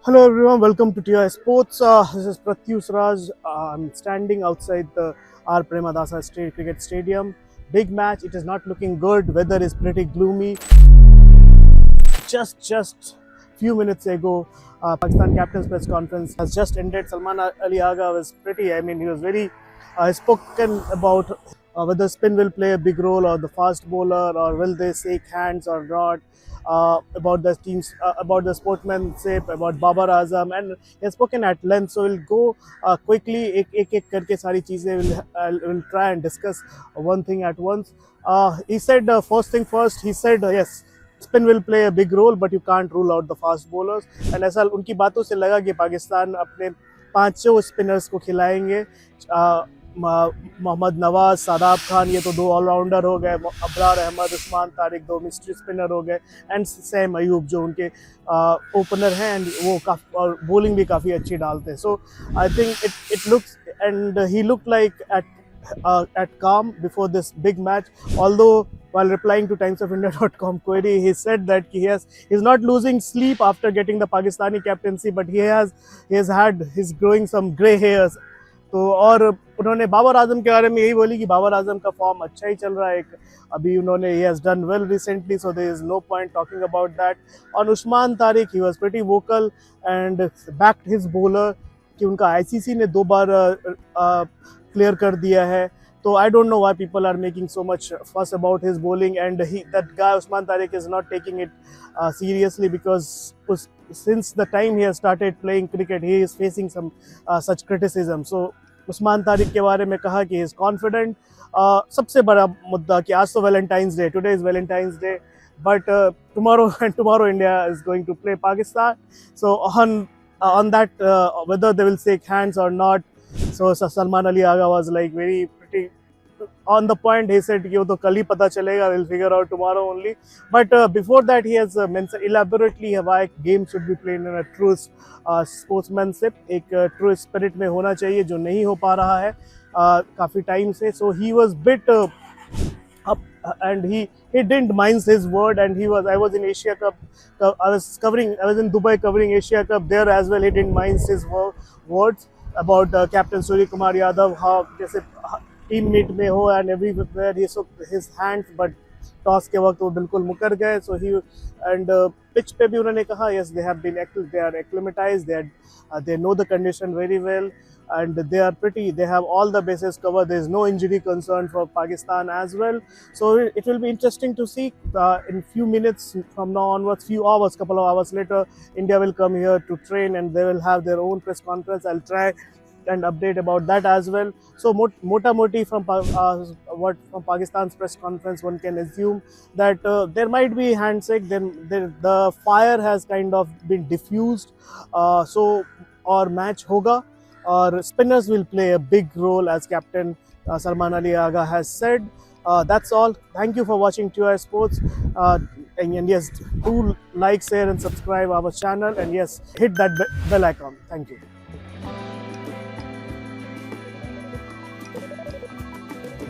Hello everyone, welcome to TI Sports. This is Pratyush Raj. I'm standing outside the R. Premadasa Cricket Stadium. Big match. It is not looking good. Weather is pretty gloomy. Just few minutes ago, Pakistan captain's press conference has just ended. Salman Ali Agha was pretty. I mean, he was very spoken about whether spin will play a big role or the fast bowler, or will they shake hands or not. About the teams, about the sportsmanship, about Babar Azam, and he has spoken at length. So we'll go quickly, एक करके सारी चीजें will try and discuss one thing at once. He said first thing first. He said yes, spin will play a big role, but you can't rule out the fast bowlers. And ऐसा उनकी बातों से लगा कि पाकिस्तान अपने पांचों spinners को खिलाएंगे. मोहम्मद नवाज, सादाब खान, ये तो दो ऑलराउंडर हो गए. अबरार अहमद, उस्मान तारिक, दो मिस्ट्री स्पिनर हो गए. एंड सैम अयूब जो उनके ओपनर हैं, एंड वो काफ़ी और बॉलिंग भी काफ़ी अच्छी डालते हैं. So I think it looks, and he look like at calm before this big match. Although while replying to timesofindia.com query, he said that he's not losing sleep after getting the Pakistani captaincy, but he's growing some grey hairs. तो और उन्होंने बाबर आजम के बारे में यही बोली कि बाबर आजम का फॉर्म अच्छा ही चल रहा है. अभी उन्होंने he has done well recently, so there is no point talking about that. On Usman Tariq, he was pretty vocal and backed his bowler कि उनका आईसीसी ने 2 बार क्लियर कर दिया है. तो I don't know why people are making so much fuss about his bowling, and that guy Usman Tariq is not taking it seriously, because since the time he has started playing cricket he is facing some such criticism. So Usman Tariq के बारे में कहा कि he is confident. सबसे बड़ा मुद्दा कि आज तो Valentine's day, today is Valentine's day, but tomorrow India is going to play Pakistan. So on that, whether they will shake hands or not, so Salman Ali Agha was like very pretty on the point. He said कि वो तो कल ही पता चलेगा, we'll figure out tomorrow only. But before that he has mentioned elaborately why game should be played in a true sportsmanship, एक true spirit में होना चाहिए, जो नहीं हो पा रहा है काफ़ी टाइम से. So he was bit up, and he didn't mind his word. And I was in Asia Cup, I was in Dubai covering Asia Cup there as well. He didn't mind his words about Captain Surya Kumar Yadav, how जैसे team meet में हो and everywhere he shook his hands, but toss के वक्त वो बिल्कुल मुकर गए. सो ही and pitch पे भी उन्होंने कहा yes, they are acclimatized, they know the condition very well, and they have all the bases covered. There is no injury concern for Pakistan as well. So it will be interesting to see in few minutes from now onwards, couple of hours later, India will come here to train, and they will have their own press conference. I'll try and update about that as well. So mota moti from Pakistan's press conference, one can assume that there might be handshake. Then the fire has kind of been diffused. So or match hoga, or spinners will play a big role, as Captain Salman Ali Agha has said. That's all. Thank you for watching TI Sports. And yes, do like, share, and subscribe our channel. And yes, hit that bell icon. Thank you.